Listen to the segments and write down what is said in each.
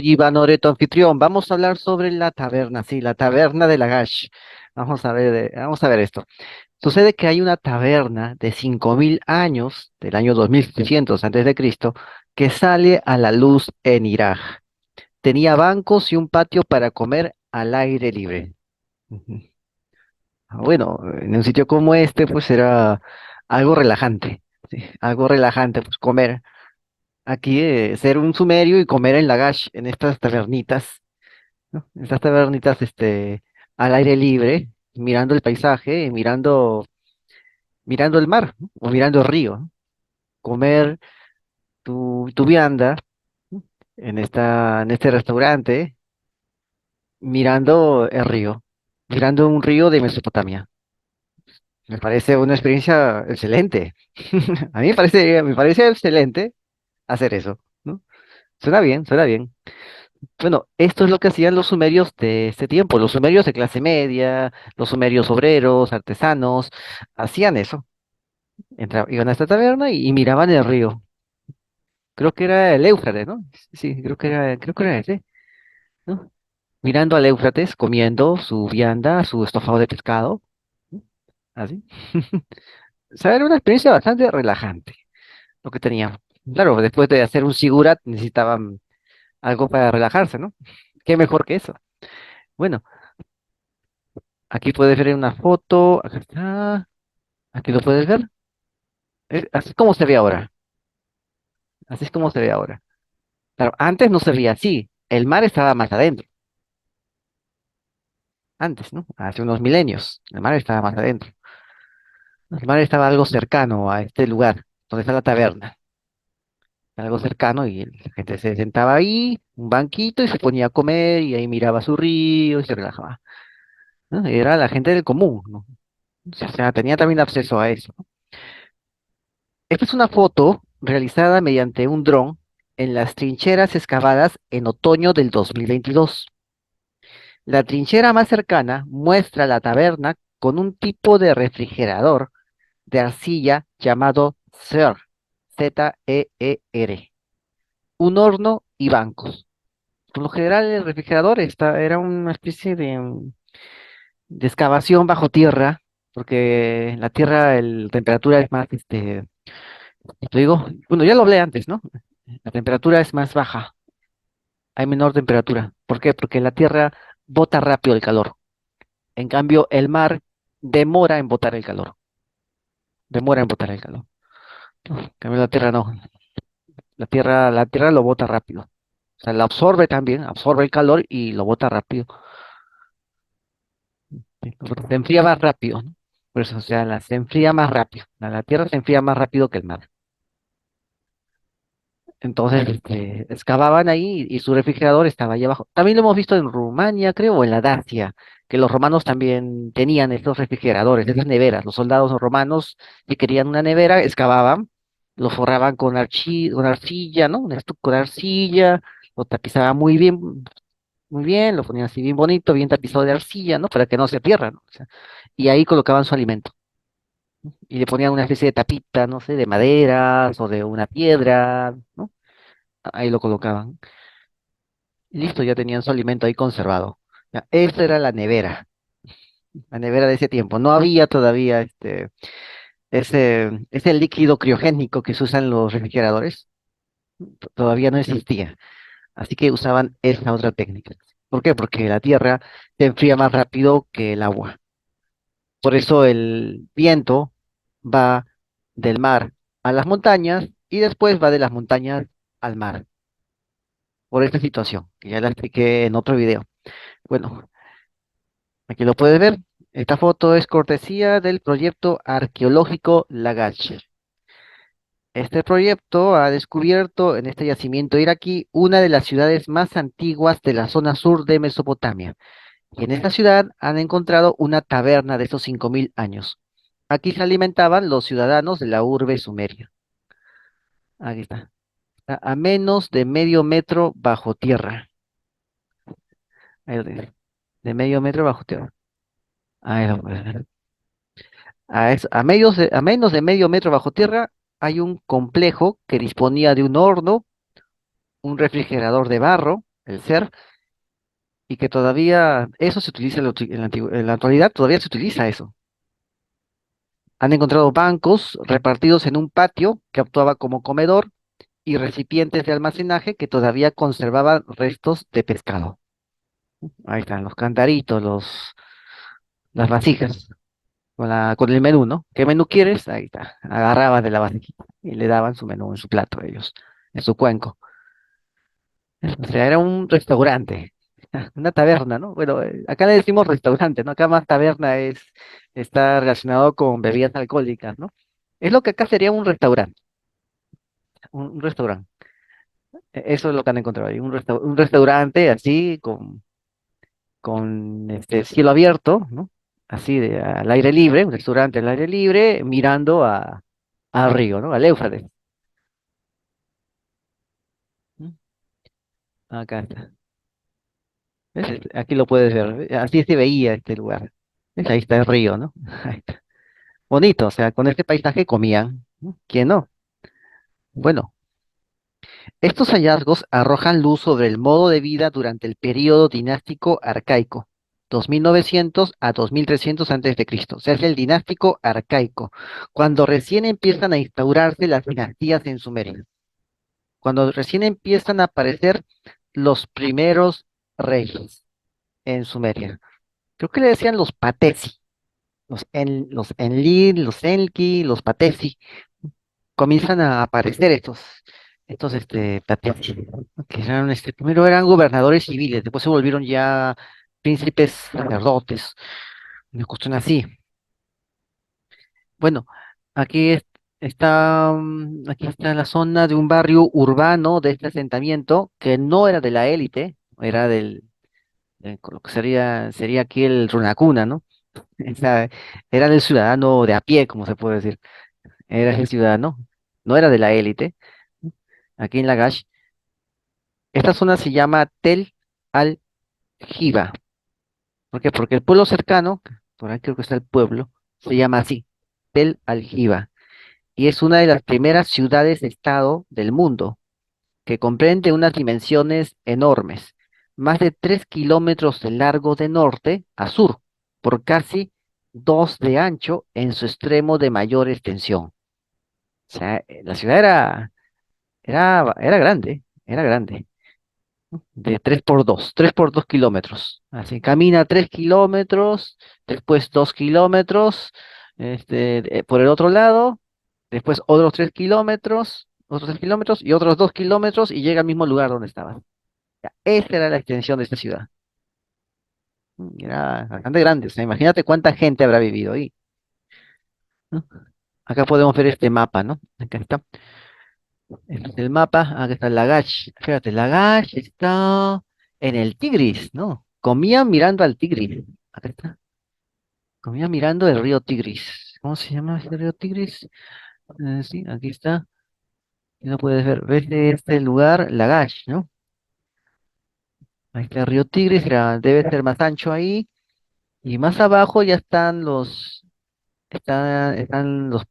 Viva Noreto anfitrión. Vamos a hablar sobre la taberna, sí, la taberna de Lagash. Vamos a ver esto. Sucede que hay una taberna de 5000 años, del año 2700 antes de Cristo, que sale a la luz en Irak. Tenía bancos y un patio para comer al aire libre. Ujú. Bueno, en un sitio como este, pues era algo relajante, sí, algo relajante, pues comer. Aquí, ser un sumerio y comer en Lagash, en estas tabernitas, ¿no? Estas tabernitas, al aire libre, mirando el paisaje, mirando el mar, ¿no? O mirando el río, ¿no? Comer tu vianda, ¿no? En este restaurante, mirando el río, mirando un río de Mesopotamia. Me parece una experiencia excelente. A mí me parece excelente hacer eso, ¿no? Suena bien, suena bien. Bueno, esto es lo que hacían los sumerios de este tiempo, los sumerios de clase media, los sumerios obreros, artesanos, hacían eso. Iban a esta taberna y miraban el río. Creo que era el Éufrates, ¿no? Sí, creo que era ese, ¿no? Mirando al Éufrates, comiendo su vianda, su estofado de pescado, ¿no? Así. O sea, era una experiencia bastante relajante lo que tenían. Claro, después de hacer un sigurat necesitaban algo para relajarse, ¿no? ¿Qué mejor que eso? Bueno, aquí puedes ver una foto, acá está, aquí lo puedes ver. Así es como se ve ahora, así es como se ve ahora. Claro, antes no se veía así, el mar estaba más adentro, antes, ¿no? Hace unos milenios, el mar estaba más adentro. El mar estaba algo cercano a este lugar, donde está la taberna, algo cercano y la gente se sentaba ahí, un banquito y se ponía a comer y ahí miraba su río y se relajaba, ¿no? Era la gente del común, ¿no? O sea, tenía también acceso a eso. Esta es una foto realizada mediante un dron en las trincheras excavadas en otoño del 2022. La trinchera más cercana muestra la taberna con un tipo de refrigerador de arcilla llamado ZER, Z-E-E-R, un horno y bancos. Por lo general, el refrigerador era una especie de excavación bajo tierra, porque en la tierra la temperatura es más, te digo, bueno, ya lo hablé antes, ¿no? La temperatura es más baja, hay menor temperatura. ¿Por qué? Porque la tierra bota rápido el calor. En cambio, el mar demora en botar el calor. Demora en botar el calor. En cambio, la tierra no. La tierra lo bota rápido. O sea, la absorbe también, absorbe el calor y lo bota rápido. Sí, porque se enfría más rápido, ¿no? Por eso, o sea, se enfría más rápido. La tierra se enfría más rápido que el mar. Entonces, excavaban ahí y su refrigerador estaba ahí abajo. También lo hemos visto en Rumania, creo, o en la Dacia, que los romanos también tenían estos refrigeradores, esas neveras. Los soldados romanos que querían una nevera, excavaban, lo forraban con arcilla, ¿no? Un estuco de arcilla, lo tapizaban muy bien, lo ponían así bien bonito, bien tapizado de arcilla, ¿no? Para que no se pierda, ¿no? O sea, y ahí colocaban su alimento. Y le ponían una especie de tapita, no sé, de maderas o de una piedra, ¿no? Ahí lo colocaban. Y listo, ya tenían su alimento ahí conservado. Ya, esa era la nevera de ese tiempo. No había todavía ese líquido criogénico que se usa en los refrigeradores. Todavía no existía. Así que usaban esa otra técnica. ¿Por qué? Porque la tierra se enfría más rápido que el agua. Por eso el viento va del mar a las montañas y después va de las montañas al mar. Por esta situación, que ya la expliqué en otro video. Bueno, aquí lo puedes ver. Esta foto es cortesía del proyecto arqueológico Lagash. Este proyecto ha descubierto en este yacimiento iraquí una de las ciudades más antiguas de la zona sur de Mesopotamia. Y en esta ciudad han encontrado una taberna de esos 5000 años. Aquí se alimentaban los ciudadanos de la urbe sumeria. Aquí está. A menos de medio metro bajo tierra. Ahí lo tienes. De medio metro bajo tierra. Ahí lo puedes ver. A menos de medio metro bajo tierra hay un complejo que disponía de un horno, un refrigerador de barro. el ser, y que todavía eso se utiliza en la actualidad, todavía se utiliza eso. Han encontrado bancos repartidos en un patio que actuaba como comedor y recipientes de almacenaje que todavía conservaban restos de pescado. Ahí están los cantaritos, las vasijas, con el menú, ¿no? ¿Qué menú quieres? Ahí está. Agarraban de la vasijita y le daban su menú en su plato ellos, en su cuenco. O sea, era un restaurante, una taberna, ¿no? Bueno, acá le decimos restaurante, ¿no? Acá más taberna está relacionado con bebidas alcohólicas, ¿no? Es lo que acá sería un restaurante, un restaurante. Eso es lo que han encontrado ahí, un restaurante así, con este cielo abierto, ¿no? Así al aire libre, un restaurante al aire libre, mirando al río, ¿no? Al Éufrates. ¿Mm? Acá está. ¿Ves? Aquí lo puedes ver. Así se veía este lugar. ¿Ves? Ahí está el río, ¿no? Ahí está. Bonito, o sea, con este paisaje comían, ¿no? ¿Quién no? Bueno, estos hallazgos arrojan luz sobre el modo de vida durante el período dinástico arcaico, 2900 a 2300 antes de Cristo. O sea, es el dinástico arcaico, cuando recién empiezan a instaurarse las dinastías en Sumeria, cuando recién empiezan a aparecer los primeros reyes en Sumeria. Creo que le decían los Patesi, los Enlil, los Enki, los Patesi. Comienzan a aparecer estos patricios, ¿no? Que eran, primero eran gobernadores civiles, después se volvieron ya príncipes sacerdotes, una cuestión así. Bueno, aquí aquí está la zona de un barrio urbano de este asentamiento que no era de la élite, era lo que sería aquí el Runacuna, ¿no? Era del ciudadano de a pie, como se puede decir. Era el ciudadano, no era de la élite. Aquí en Lagash. Esta zona se llama Tel Al-Hiba. ¿Por qué? Porque el pueblo cercano, por ahí creo que está el pueblo, se llama así, Tel Al-Hiba. Y es una de las primeras ciudades-estado del mundo, que comprende unas dimensiones enormes, más de 3 kilómetros de largo de norte a sur, por casi 2 de ancho en su extremo de mayor extensión. O sea, la ciudad era grande, era grande. De 3 por 2 kilómetros. Así, camina 3 kilómetros, después 2 kilómetros, por el otro lado, después otros 3 kilómetros y otros 2 kilómetros y llega al mismo lugar donde estaba. Ya, esta era la extensión de esta ciudad. Era bastante grande, o sea, imagínate cuánta gente habrá vivido ahí, ¿no? Acá podemos ver este mapa, ¿no? Acá está. Este es el mapa, acá está Lagash. Fíjate, Lagash está en el Tigris, ¿no? Comía mirando al Tigris. Acá está. Comía mirando el río Tigris. ¿Cómo se llama ese río Tigris? Sí, aquí está. Y lo puedes ver. ¿Ves de este lugar? Lagash, ¿no? Ahí está el río Tigris, debe ser más ancho ahí. Y más abajo ya están los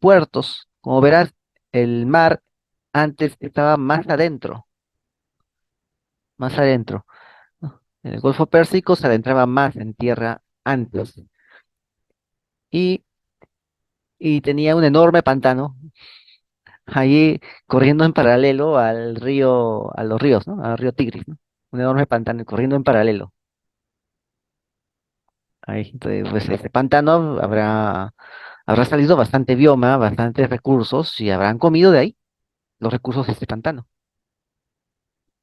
puertos. Como verás, el mar antes estaba más adentro. ¿No? En el Golfo Pérsico se adentraba más en tierra antes y, y tenía un enorme pantano allí corriendo en paralelo a los ríos, ¿no? Al río Tigris, ¿no? Un enorme pantano corriendo en paralelo. Ahí, entonces, pues ese pantano habrá salido bastante bioma, bastantes recursos y habrán comido de ahí los recursos de este pantano.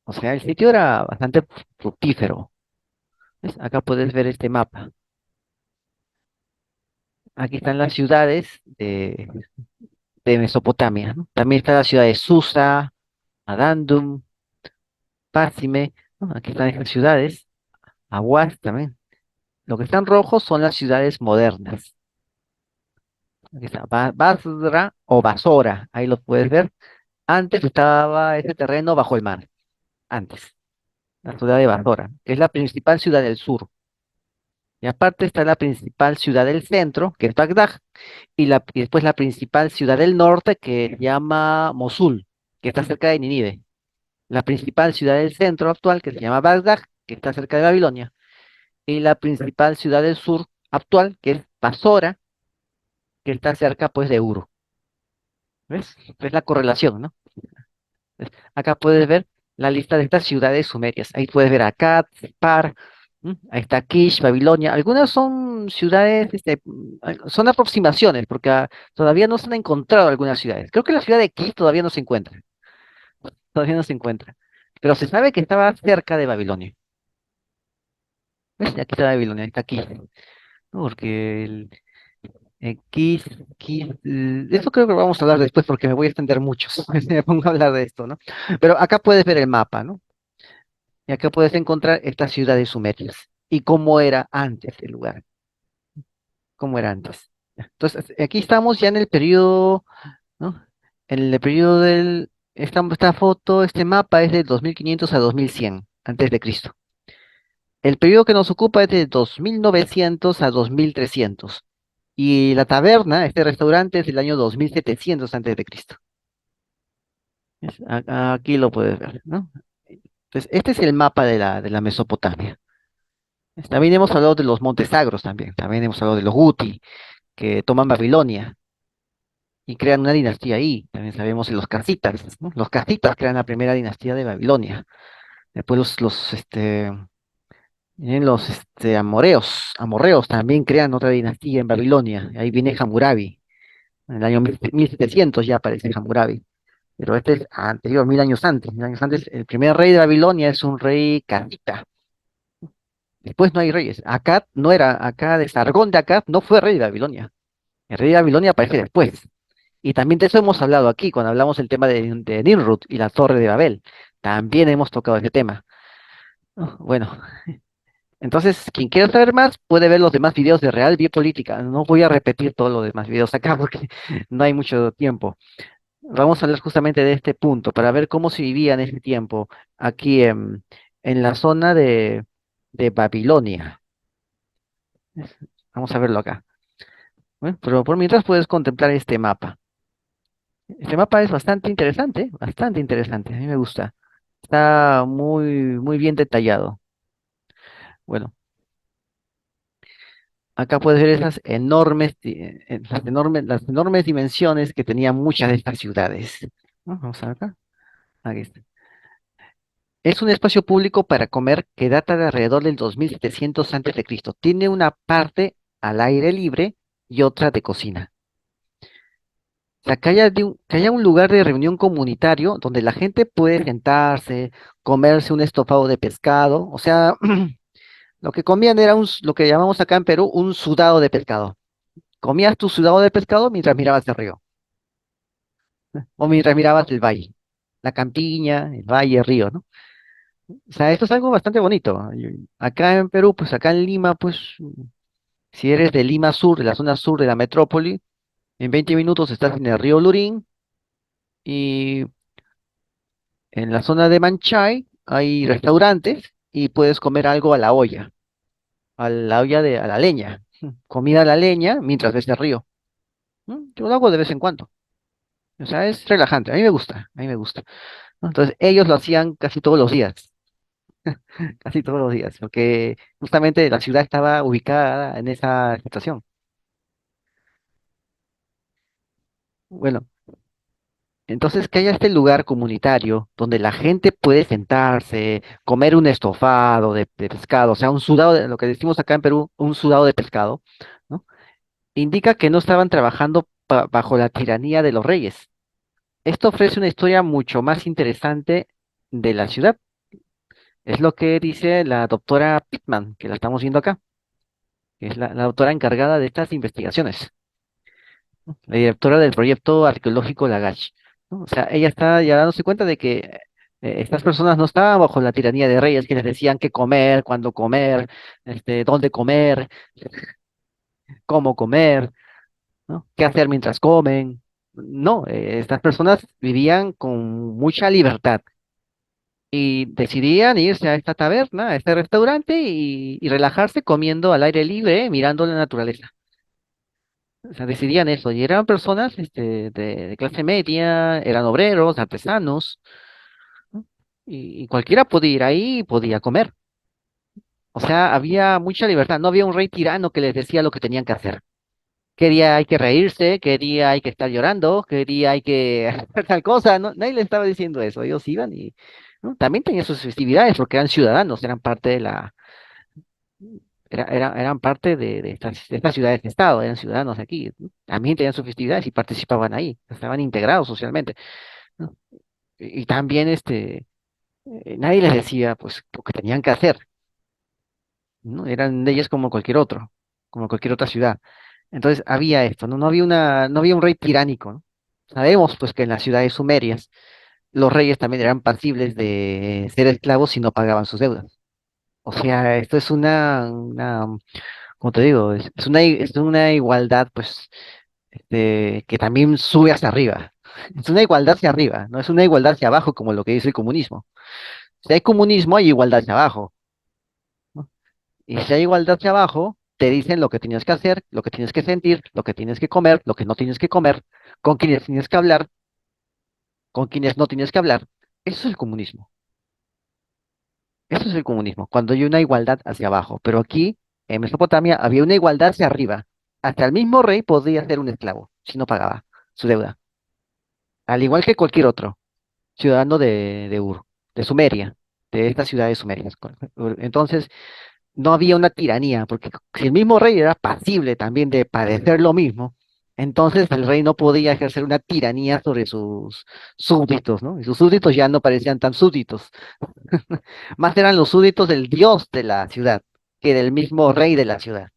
O sea, el sitio era bastante fructífero. ¿Ves? Acá puedes ver este mapa. Aquí están las ciudades de Mesopotamia, ¿no? También está la ciudad de Susa, Adandum, Pásime, ¿no? Aquí están estas ciudades, Aguas también. Lo que están rojos son las ciudades modernas. Aquí está Basra o Basora, ahí lo puedes ver. Antes estaba ese terreno bajo el mar, antes, la ciudad de Basora, que es la principal ciudad del sur. Y aparte está la principal ciudad del centro, que es Bagdad, y después la principal ciudad del norte, que se llama Mosul, que está cerca de Nínive. la principal ciudad del centro actual, que se llama Bagdad, que está cerca de Babilonia, y la principal ciudad del sur actual, que es Basora, que está cerca pues de Uru. ¿Ves? Es la correlación, ¿no? Acá puedes ver la lista de estas ciudades sumerias. Ahí puedes ver Akkad, Par, ahí está Kish, Babilonia. Algunas son ciudades, son aproximaciones, porque todavía no se han encontrado algunas ciudades. Creo que la ciudad de Kish todavía no se encuentra, todavía no se encuentra. Pero se sabe que estaba cerca de Babilonia. ¿Ves? Aquí está Babilonia, ahí está Kish. ¿No? Porque Kish, eso creo que vamos a hablar después porque me voy a extender mucho si me pongo a hablar de esto, ¿no? Pero acá puedes ver el mapa, ¿no? Y acá puedes encontrar estas ciudades sumerias y cómo era antes el lugar, cómo era antes. Entonces, aquí estamos ya en el periodo, ¿no? En el periodo esta foto, este mapa es de 2500 a 2100 antes de Cristo. El periodo que nos ocupa es de 2900 a 2300. Y la taberna, este restaurante, es del año 2700 antes de Cristo. Aquí lo puedes ver, ¿no? Entonces, este es el mapa de la Mesopotamia. También hemos hablado de los montes sagros también hemos hablado de los Guti, que toman Babilonia y crean una dinastía ahí. También sabemos de los casitas, ¿no? Los casitas crean la primera dinastía de Babilonia. Después vienen los amorreos también crean otra dinastía en Babilonia. Ahí viene Hammurabi. En el año 1700 ya aparece Hammurabi. Pero este es anterior, 1000 años antes. 1000 años antes, el primer rey de Babilonia es un rey casita. Después no hay reyes. Akkad no era, Akkad, Sargón de Akkad no fue rey de Babilonia. El rey de Babilonia aparece después. Y también de eso hemos hablado aquí, cuando hablamos del tema de Nimrud y la Torre de Babel. También hemos tocado ese tema. Bueno, entonces, quien quiera saber más puede ver los demás videos de Real Biopolítica. No voy a repetir todos los demás videos acá porque no hay mucho tiempo. Vamos a hablar justamente de este punto para ver cómo se vivía en ese tiempo aquí en la zona de Babilonia. Vamos a verlo acá. Bueno, pero por mientras puedes contemplar este mapa. Este mapa es bastante interesante, bastante interesante. A mí me gusta. Está muy, muy bien detallado. Bueno, acá puedes ver esas las enormes dimensiones que tenían muchas de estas ciudades. ¿No? Vamos a ver acá. Aquí está. Es un espacio público para comer que data de alrededor del 2700 antes de Cristo. Tiene una parte al aire libre y otra de cocina. O sea, que haya un lugar de reunión comunitario donde la gente puede sentarse, comerse un estofado de pescado. O sea, lo que comían era lo que llamamos acá en Perú un sudado de pescado. Comías tu sudado de pescado mientras mirabas el río o mientras mirabas el valle, la campiña, el valle, el río, ¿no? O sea, esto es algo bastante bonito. Acá en Perú, pues acá en Lima, pues si eres de Lima Sur, de la zona sur de la metrópoli, en 20 minutos estás en el río Lurín y en la zona de Manchay hay restaurantes y puedes comer algo a la leña, comida a la leña mientras ves el río. Yo lo hago de vez en cuando. O sea, es relajante, a mí me gusta, a mí me gusta. ¿No? Entonces, ellos lo hacían casi todos los días, casi todos los días, porque justamente la ciudad estaba ubicada en esa situación. Bueno, entonces, que haya este lugar comunitario donde la gente puede sentarse, comer un estofado de pescado, o sea, un sudado, lo que decimos acá en Perú, un sudado de pescado, ¿no? Indica que no estaban trabajando bajo la tiranía de los reyes. Esto ofrece una historia mucho más interesante de la ciudad. Es lo que dice la doctora Pittman, que la estamos viendo acá, que es la doctora encargada de estas investigaciones, la directora del proyecto arqueológico Lagash, ¿no? O sea, ella está ya dándose cuenta de que estas personas no estaban bajo la tiranía de reyes que les decían qué comer, cuándo comer, dónde comer, cómo comer, ¿no? Qué hacer mientras comen. No, estas personas vivían con mucha libertad y decidían irse a esta taberna, a este restaurante y relajarse comiendo al aire libre, mirando la naturaleza. O sea, decidían eso, y eran personas de clase media, eran obreros, artesanos, ¿no? y cualquiera podía ir ahí y podía comer. O sea, había mucha libertad, no había un rey tirano que les decía lo que tenían que hacer. ¿Qué día hay que reírse? ¿Qué día hay que estar llorando? ¿Qué día hay que hacer tal cosa? No, nadie les estaba diciendo eso. Ellos iban y ¿no? También tenían sus festividades porque eran ciudadanos, eran parte de eran parte de estas ciudades de Estado, eran ciudadanos de aquí, ¿no? También tenían sus festividades y participaban ahí, estaban integrados socialmente, ¿no? Y también nadie les decía pues lo que tenían que hacer, ¿no? Eran leyes como cualquier otro, como cualquier otra ciudad. Entonces había esto, ¿no? No había un rey tiránico, ¿no? Sabemos pues que en las ciudades sumerias los reyes también eran pasibles de ser esclavos si no pagaban sus deudas. O sea, esto es como te digo, es una igualdad pues que también sube hacia arriba. Es una igualdad hacia arriba, no es una igualdad hacia abajo como lo que dice el comunismo. Si hay comunismo, hay igualdad hacia abajo, ¿no? Y si hay igualdad hacia abajo, te dicen lo que tienes que hacer, lo que tienes que sentir, lo que tienes que comer, lo que no tienes que comer, con quienes tienes que hablar, con quienes no tienes que hablar. Eso es el comunismo. Eso es el comunismo, cuando hay una igualdad hacia abajo. Pero aquí, en Mesopotamia, había una igualdad hacia arriba. Hasta el mismo rey podía ser un esclavo si no pagaba su deuda, al igual que cualquier otro ciudadano de Ur, de Sumeria, de estas ciudades sumerias. Entonces, no había una tiranía, porque si el mismo rey era pasible también de padecer lo mismo, entonces el rey no podía ejercer una tiranía sobre sus súbditos, ¿no? Y sus súbditos ya no parecían tan súbditos, más eran los súbditos del dios de la ciudad que del mismo rey de la ciudad.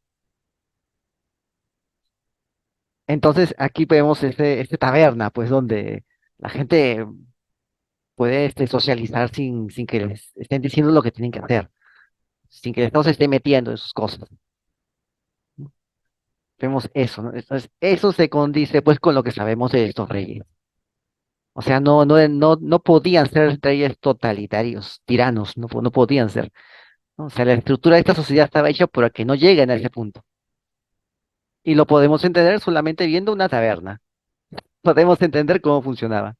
Entonces aquí vemos este taberna, pues donde la gente puede socializar sin que les estén diciendo lo que tienen que hacer, sin que el Estado se esté metiendo en sus cosas. ¿No? Vemos eso, ¿no? Entonces, eso se condice pues con lo que sabemos de estos reyes. O sea, no podían ser reyes totalitarios, tiranos, no podían ser, ¿no? O sea, la estructura de esta sociedad estaba hecha para que no lleguen a ese punto. Y lo podemos entender solamente viendo una taberna. Podemos entender cómo funcionaba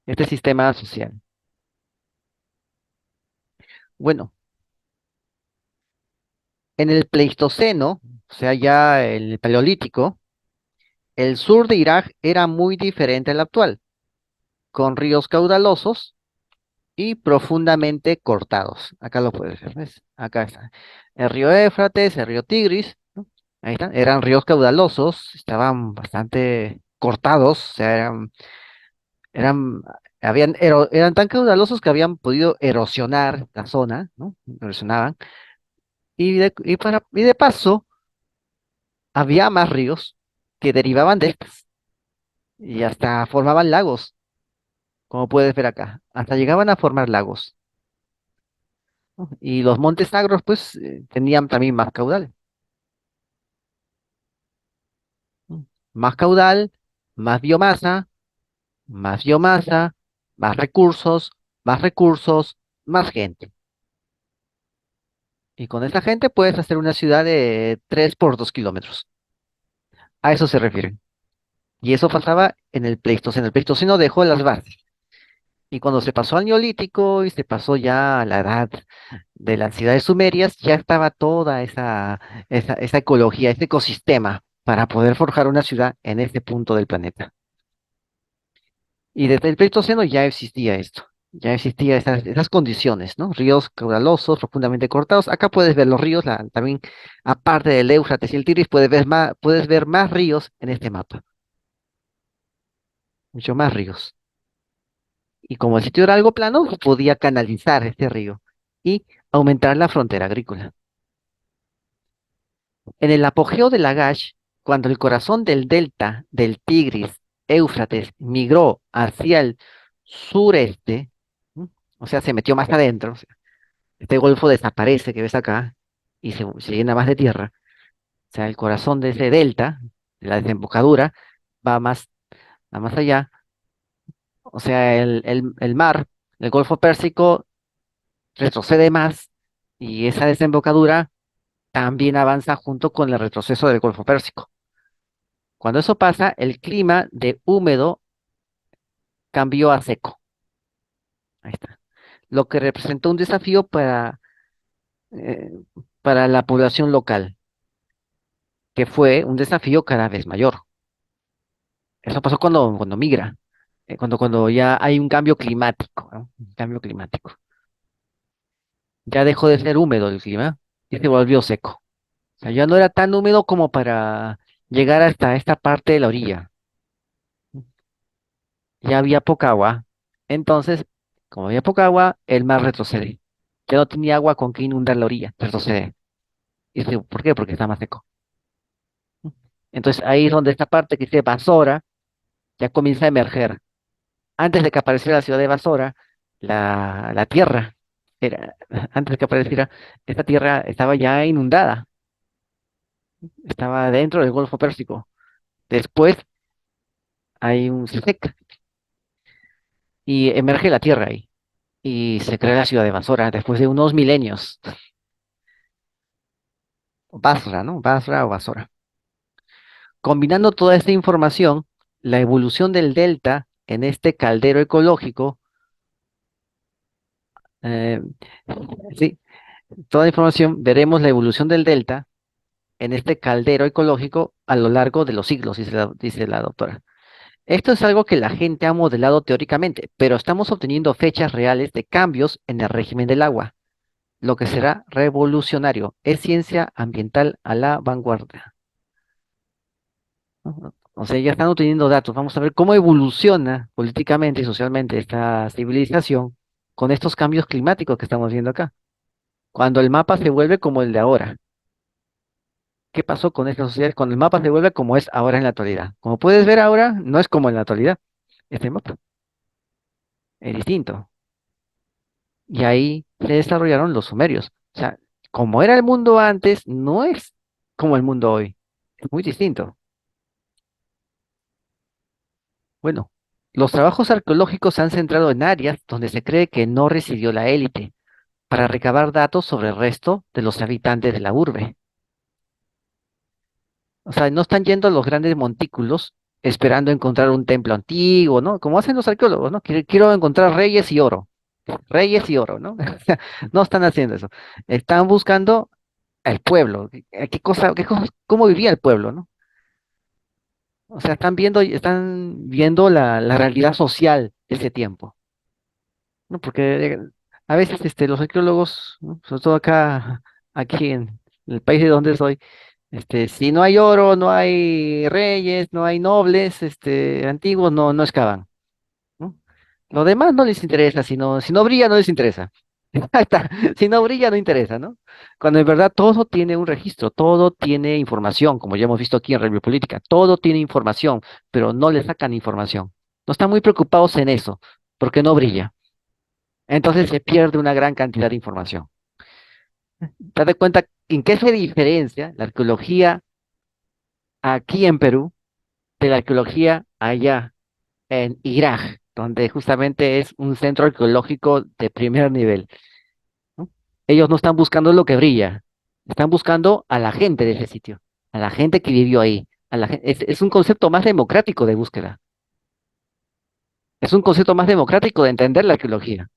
este sistema social. Bueno, en el Pleistoceno, o sea, ya el Paleolítico, el sur de Irak era muy diferente al actual, con ríos caudalosos y profundamente cortados. Acá lo puedes ver, ¿ves? Acá está. El río Éufrates, el río Tigris, ¿no? Ahí están. Eran ríos caudalosos, estaban bastante cortados, o sea, eran, eran tan caudalosos que habían podido erosionar la zona, ¿no? Erosionaban. Y de paso, había más ríos que derivaban de estas y hasta formaban lagos, como puedes ver acá. Hasta llegaban a formar lagos, ¿no? Y los montes Sagros, pues, tenían también más caudal, ¿no? Más caudal, más biomasa, más biomasa, más recursos, más recursos, más gente. Y con esa gente puedes hacer una ciudad de 3 por 2 kilómetros. A eso se refieren. Y eso pasaba en el Pleistoceno. El Pleistoceno dejó las bases. Y cuando se pasó al Neolítico y se pasó ya a la edad de las ciudades sumerias, ya estaba toda esa ecología, ese ecosistema para poder forjar una ciudad en ese punto del planeta. Y desde el Pleistoceno ya existía esto, ya existía esas condiciones, ¿no? Ríos caudalosos, profundamente cortados. Acá puedes ver los ríos, también aparte del Éufrates y el Tigris, puedes ver más ríos en este mapa, mucho más ríos. Y como el sitio era algo plano, podía canalizar este río y aumentar la frontera agrícola. En el apogeo de Lagash, cuando el corazón del delta del Tigris, Éufrates, migró hacia el sureste, ¿m? O sea, se metió más adentro, o sea, este golfo desaparece que ves acá y se llena más de tierra. O sea, el corazón de ese delta, de la desembocadura, va va más allá. O sea, el mar, el Golfo Pérsico, retrocede más y esa desembocadura también avanza junto con el retroceso del Golfo Pérsico. Cuando eso pasa, el clima de húmedo cambió a seco. Ahí está. Lo que representó un desafío eh, para la población local, que fue un desafío cada vez mayor. Eso pasó cuando migra, cuando ya hay un cambio climático, ¿no? Un cambio climático. Ya dejó de ser húmedo el clima y se volvió seco. O sea, ya no era tan húmedo como para llegar hasta esta parte de la orilla. Ya había poca agua. Entonces, como había poca agua, el mar retrocede. Ya no tenía agua con que inundar la orilla, retrocede. Y dice, ¿por qué? Porque está más seco. Entonces ahí es donde esta parte que dice Basora ya comienza a emerger. Antes de que apareciera la ciudad de Basora, la tierra, era, antes de que apareciera, esta tierra estaba ya inundada, estaba dentro del Golfo Pérsico. Después se seca y emerge la tierra ahí. Y se crea la ciudad de Basora después de unos milenios. Basra, ¿no? Basra o Basora. Combinando toda esta información, la evolución del delta en este caldero ecológico, eh, sí, toda la información, veremos la evolución del delta en este caldero ecológico a lo largo de los siglos, dice la doctora. Esto es algo que la gente ha modelado teóricamente, pero estamos obteniendo fechas reales de cambios en el régimen del agua, lo que será revolucionario. Es ciencia ambiental a la vanguardia. ¿No? O sea, ya están obteniendo datos. Vamos a ver cómo evoluciona políticamente y socialmente esta civilización con estos cambios climáticos que estamos viendo acá. Cuando el mapa se vuelve como el de ahora. ¿Qué pasó con esta sociedad cuando el mapa se vuelve como es ahora en la actualidad? Como puedes ver ahora, no es como en la actualidad. Este mapa es distinto. Y ahí se desarrollaron los sumerios. O sea, como era el mundo antes, no es como el mundo hoy. Es muy distinto. Bueno, los trabajos arqueológicos se han centrado en áreas donde se cree que no residió la élite, para recabar datos sobre el resto de los habitantes de la urbe. O sea, no están yendo a los grandes montículos esperando encontrar un templo antiguo, ¿no? Como hacen los arqueólogos, ¿no? Quiero encontrar reyes y oro, ¿no? No están haciendo eso. Están buscando al pueblo, cómo vivía el pueblo, ¿no? O sea, están viendo la realidad social de ese tiempo, ¿no? Porque a veces los arqueólogos, ¿no? Sobre todo aquí en el país de donde soy, si no hay oro, no hay reyes, no hay nobles, antiguos, no excavan, ¿no? Lo demás no les interesa, si no brilla, no les interesa. Ahí está. Si no brilla, no interesa, ¿no? Cuando en verdad todo tiene un registro, todo tiene información, como ya hemos visto aquí en Review Política, todo tiene información, pero no le sacan información. No están muy preocupados en eso, porque no brilla. Entonces se pierde una gran cantidad de información. ¿Te das cuenta en qué se diferencia la arqueología aquí en Perú de la arqueología allá en Irak, donde justamente es un centro arqueológico de primer nivel, ¿no? Ellos no están buscando lo que brilla, están buscando a la gente de ese sitio, a la gente que vivió ahí. Es un concepto más democrático de búsqueda, es un concepto más democrático de entender la arqueología.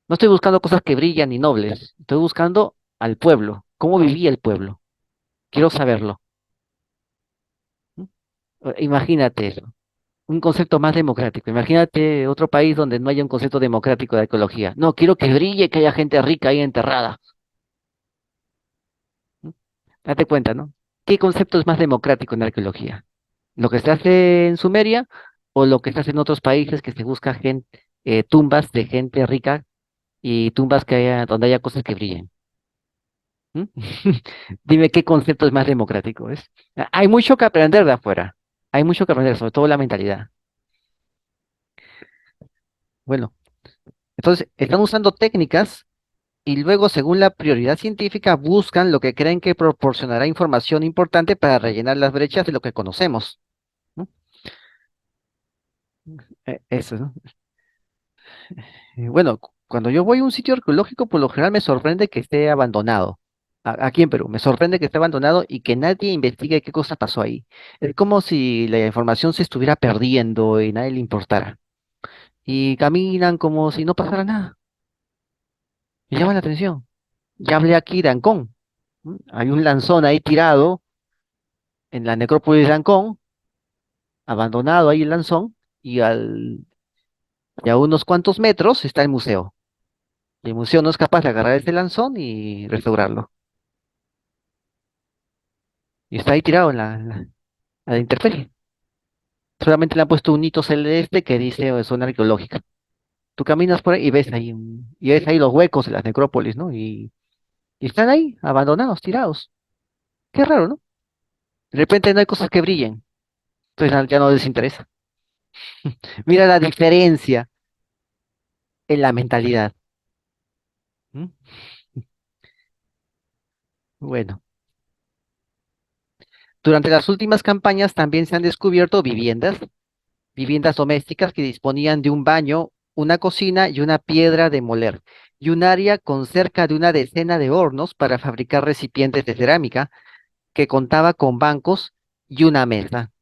No estoy buscando cosas que brillan ni nobles, estoy buscando al pueblo, cómo vivía el pueblo. Quiero saberlo. ¿No? Imagínate eso. Un concepto más democrático. Imagínate otro país donde no haya un concepto democrático de ecología. No, quiero que brille, que haya gente rica ahí enterrada. ¿Mm? Date cuenta, ¿no? ¿Qué concepto es más democrático en la arqueología? ¿Lo que se hace en Sumeria o lo que se hace en otros países que se busca tumbas de gente rica y tumbas donde haya cosas que brillen? ¿Mm? Dime qué concepto es más democrático, ¿es? Hay mucho que aprender de afuera. Hay mucho que aprender, sobre todo la mentalidad. Bueno, entonces están usando técnicas y luego, según la prioridad científica, buscan lo que creen que proporcionará información importante para rellenar las brechas de lo que conocemos, ¿no? Eso, ¿no? Bueno, cuando yo voy a un sitio arqueológico, por lo general me sorprende que esté abandonado. Aquí en Perú, me sorprende que esté abandonado y que nadie investigue qué cosa pasó ahí. Es como si la información se estuviera perdiendo y nadie le importara. y caminan como si no pasara nada. Me llama la atención. Ya hablé aquí de Ancón. Hay un lanzón ahí tirado en la necrópolis de Ancón, abandonado ahí el lanzón, y, y a unos cuantos metros está el museo. Y el museo no es capaz de agarrar ese lanzón y restaurarlo. Y está ahí tirado a la intemperie. Solamente le han puesto un hito celeste que dice zona arqueológica. Tú caminas por ahí y ves ahí, y ves ahí los huecos de las necrópolis, ¿no? Y están ahí, abandonados, tirados. Qué raro, ¿no? De repente no hay cosas que brillen. Entonces ya no les interesa. Mira la diferencia en la mentalidad. ¿Mm? Bueno, durante las últimas campañas también se han descubierto viviendas domésticas que disponían de un baño, una cocina y una piedra de moler, y un área con cerca de una decena de hornos para fabricar recipientes de cerámica, que contaba con bancos y una mesa.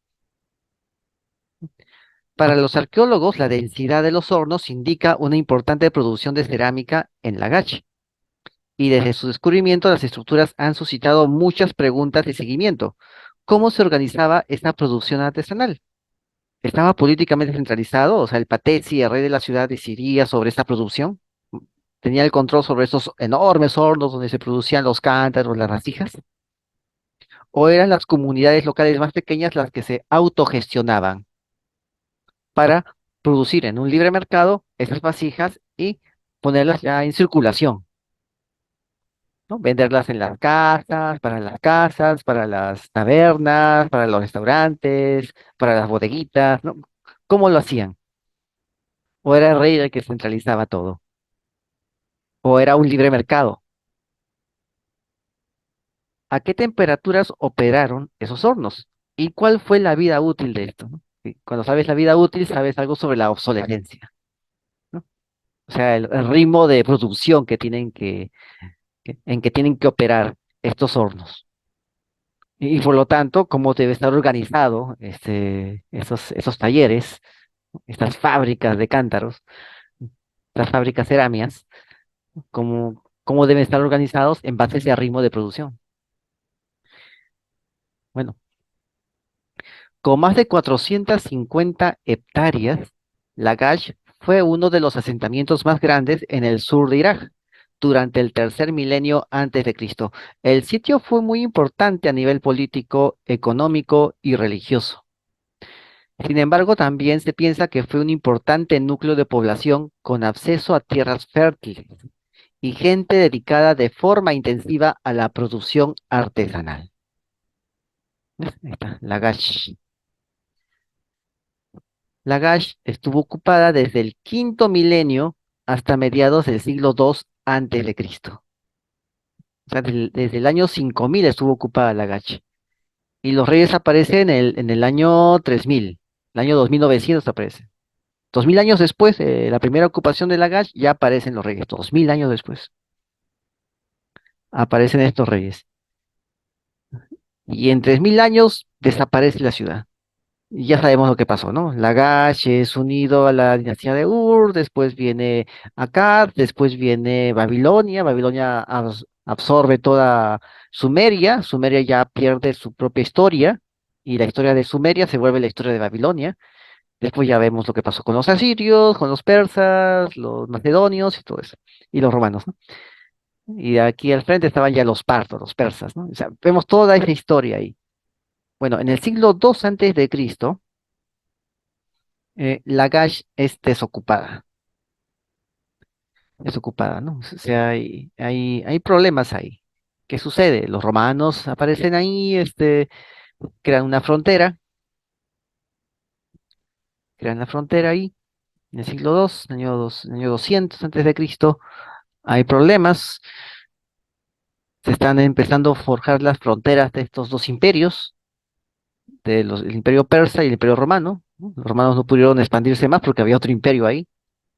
Para los arqueólogos, la densidad de los hornos indica una importante producción de cerámica en Lagash, y desde su descubrimiento las estructuras han suscitado muchas preguntas de seguimiento. ¿Cómo se organizaba esta producción artesanal? ¿Estaba políticamente centralizado? O sea, el Patesi, el rey de la ciudad, decidía sobre esta producción. ¿Tenía el control sobre estos enormes hornos donde se producían los cántaros, las vasijas? ¿O eran las comunidades locales más pequeñas las que se autogestionaban para producir en un libre mercado esas vasijas y ponerlas ya en circulación, ¿no? Venderlas en las casas, para las tabernas, para los restaurantes, para las bodeguitas, ¿no? ¿Cómo lo hacían? ¿O era el rey el que centralizaba todo? ¿O era un libre mercado? ¿A qué temperaturas operaron esos hornos? ¿Y cuál fue la vida útil de esto, ¿no? Sí, cuando sabes la vida útil, sabes algo sobre la obsolescencia, ¿no? O sea, el ritmo de producción en que tienen que operar estos hornos. Y por lo tanto, cómo debe estar organizado esos talleres, estas fábricas de cántaros, estas fábricas cerámicas, cómo deben estar organizados en base a ese ritmo de producción. Bueno, con más de 450 hectáreas, Lagash fue uno de los asentamientos más grandes en el sur de Irak durante el tercer milenio antes de Cristo. El sitio fue muy importante a nivel político, económico y religioso. Sin embargo, también se piensa que fue un importante núcleo de población con acceso a tierras fértiles y gente dedicada de forma intensiva a la producción artesanal. ¿Ves? Ahí está, Lagash. Lagash estuvo ocupada desde el quinto milenio hasta mediados del siglo II antes de Cristo. O sea, desde el año 5000 estuvo ocupada Lagash. Y los reyes aparecen en el año 3000, el año 2900 aparece. 2000 años después, la primera ocupación de Lagash, ya aparecen los reyes. 2000 años después aparecen estos reyes. Y en 3000 años desaparece la ciudad. Y ya sabemos lo que pasó, ¿no? Lagash es unido a la dinastía de Ur, después viene Akkad, después viene Babilonia, Babilonia absorbe toda Sumeria, Sumeria ya pierde su propia historia, y la historia de Sumeria se vuelve la historia de Babilonia. Después ya vemos lo que pasó con los asirios, con los persas, los macedonios y todo eso, y los romanos, ¿no? Y de aquí al frente estaban ya los partos, los persas, ¿no? O sea, vemos toda esa historia ahí. Bueno, en el siglo II antes de Cristo, Lagash es desocupada, ¿no? O sea, hay problemas ahí. ¿Qué sucede? Los romanos aparecen ahí, crean una frontera, crean la frontera ahí, en el siglo II, año 200 antes de Cristo, hay problemas, se están empezando a forjar las fronteras de estos dos imperios, el imperio persa y el imperio romano, ¿no? Los romanos no pudieron expandirse más porque había otro imperio ahí.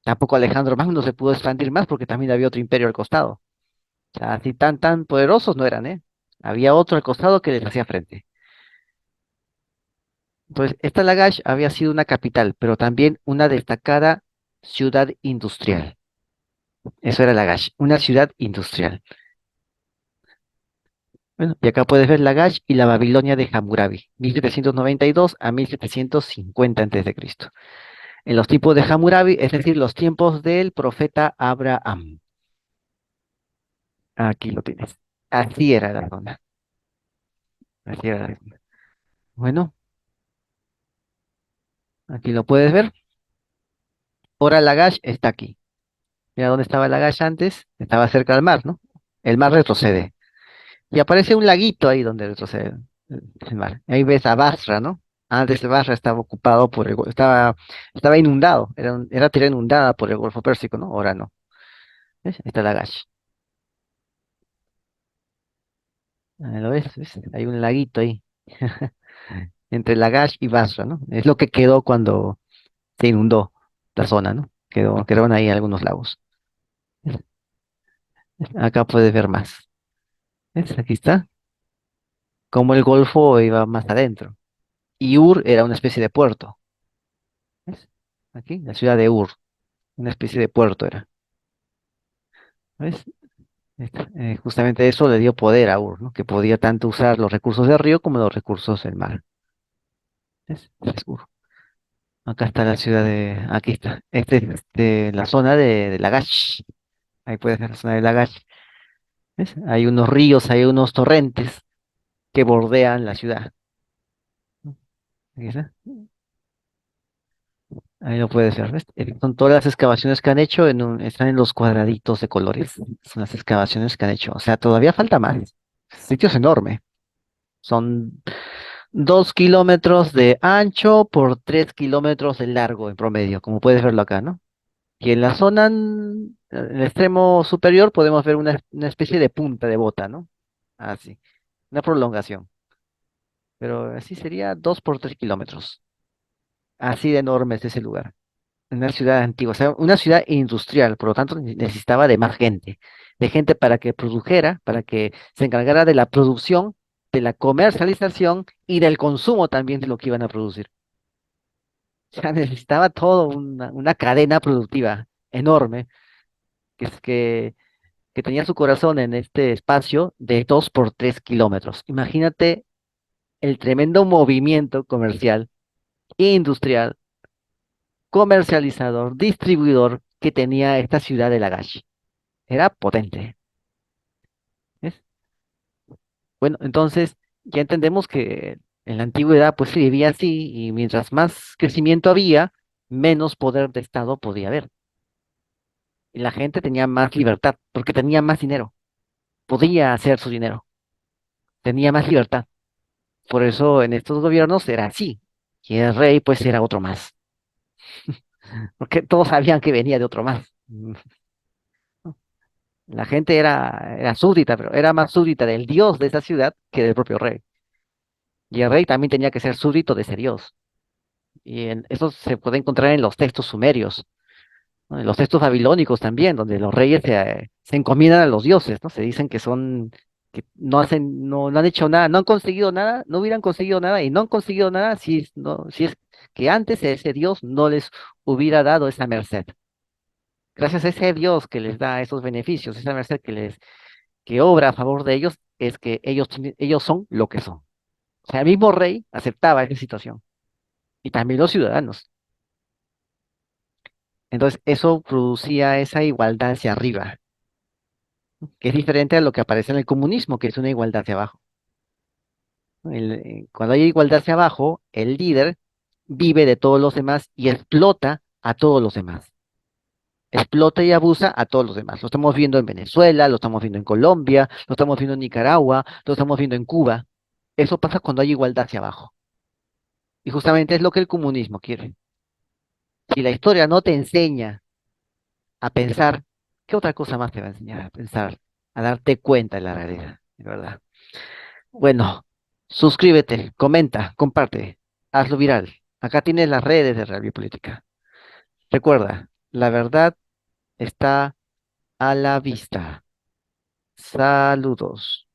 Tampoco Alejandro Magno se pudo expandir más porque también había otro imperio al costado. O sea, así tan poderosos no eran, ¿eh? Había otro al costado que les hacía frente. Entonces, esta Lagash había sido una capital, pero también una destacada ciudad industrial. Eso era Lagash, una ciudad industrial. Bueno, y acá puedes ver Lagash y la Babilonia de Hammurabi, 1792 a 1750 a.C. En los tiempos de Hammurabi, es decir, los tiempos del profeta Abraham. Aquí lo tienes. Así era la zona. Así era la zona. Bueno, aquí lo puedes ver. Ahora Lagash está aquí. Mira dónde estaba Lagash antes. Estaba cerca del mar, ¿no? El mar retrocede. Y aparece un laguito ahí donde retrocede el mar. Ahí ves a Basra, ¿no? Antes Basra estaba ocupado por estaba inundado. Era tierra inundada por el Golfo Pérsico, ¿no? Ahora no. ¿Ves? Ahí está Lagash. Ahí ¿lo ves? ¿Ves? Hay un laguito ahí. Entre Lagash y Basra, ¿no? Es lo que quedó cuando se inundó la zona, ¿no? Quedaron ahí algunos lagos. Acá puedes ver más. ¿Ves? Aquí está. Como el Golfo iba más adentro. Y Ur era una especie de puerto. ¿Ves? Aquí, la ciudad de Ur, una especie de puerto era. ¿Ves? Justamente eso le dio poder a Ur, ¿no? Que podía tanto usar los recursos del río como los recursos del mar. ¿Ves? Es Ur. Acá está la ciudad de. Aquí está. La zona de Lagash. Ahí puedes ver la zona de Lagash. ¿Ves? Hay unos ríos, hay unos torrentes que bordean la ciudad. Aquí está. Ahí lo puedes ver, ¿ves? Son todas las excavaciones que han hecho, están en los cuadraditos de colores. Son las excavaciones que han hecho. O sea, todavía falta más. El sitio es enorme. Son 2 kilómetros de ancho por 3 kilómetros de largo en promedio, como puedes verlo acá, ¿no? Y en la zona, en el extremo superior, podemos ver una especie de punta de bota, ¿no? Así, una prolongación. Pero así sería 2 por 3 kilómetros. Así de enorme es ese lugar. Una ciudad antigua, o sea, una ciudad industrial, por lo tanto necesitaba de gente para que produjera, para que se encargara de la producción, de la comercialización y del consumo también de lo que iban a producir. O sea, necesitaba todo una cadena productiva enorme que, es que tenía su corazón en este espacio de 2 por 3 kilómetros. Imagínate el tremendo movimiento comercial, industrial, comercializador, distribuidor que tenía esta ciudad de Lagash. Era potente. ¿Ves? Bueno, entonces ya entendemos que en la antigüedad pues se vivía así y mientras más crecimiento había, menos poder de Estado podía haber. Y la gente tenía más libertad porque tenía más dinero, podía hacer su dinero, tenía más libertad. Por eso en estos gobiernos era así. Y el rey pues era otro más, porque todos sabían que venía de otro más. La gente era súbdita, pero era más súbdita del dios de esa ciudad que del propio rey. Y el rey también tenía que ser súbdito de ese dios. Eso se puede encontrar en los textos sumerios, ¿no? En los textos babilónicos también, donde los reyes se encomiendan a los dioses, ¿no? Se dicen que no hacen, no han hecho nada, no han conseguido nada, no hubieran conseguido nada y no han conseguido nada si es que antes ese Dios no les hubiera dado esa merced. Gracias a ese Dios que les da esos beneficios, esa merced que obra a favor de ellos, es que ellos son lo que son. O sea, el mismo rey aceptaba esa situación y también los ciudadanos. Entonces, eso producía esa igualdad hacia arriba, que es diferente a lo que aparece en el comunismo, que es una igualdad hacia abajo. Cuando hay igualdad hacia abajo, el líder vive de todos los demás y explota a todos los demás. Explota y abusa a todos los demás. Lo estamos viendo en Venezuela, lo estamos viendo en Colombia, lo estamos viendo en Nicaragua, lo estamos viendo en Cuba. Eso pasa cuando hay igualdad hacia abajo. Y justamente es lo que el comunismo quiere. Si la historia no te enseña a pensar, ¿qué otra cosa más te va a enseñar a pensar? A darte cuenta de la realidad, de verdad. Bueno, suscríbete, comenta, comparte, hazlo viral. Acá tienes las redes de Real Política. Recuerda, la verdad está a la vista. Saludos.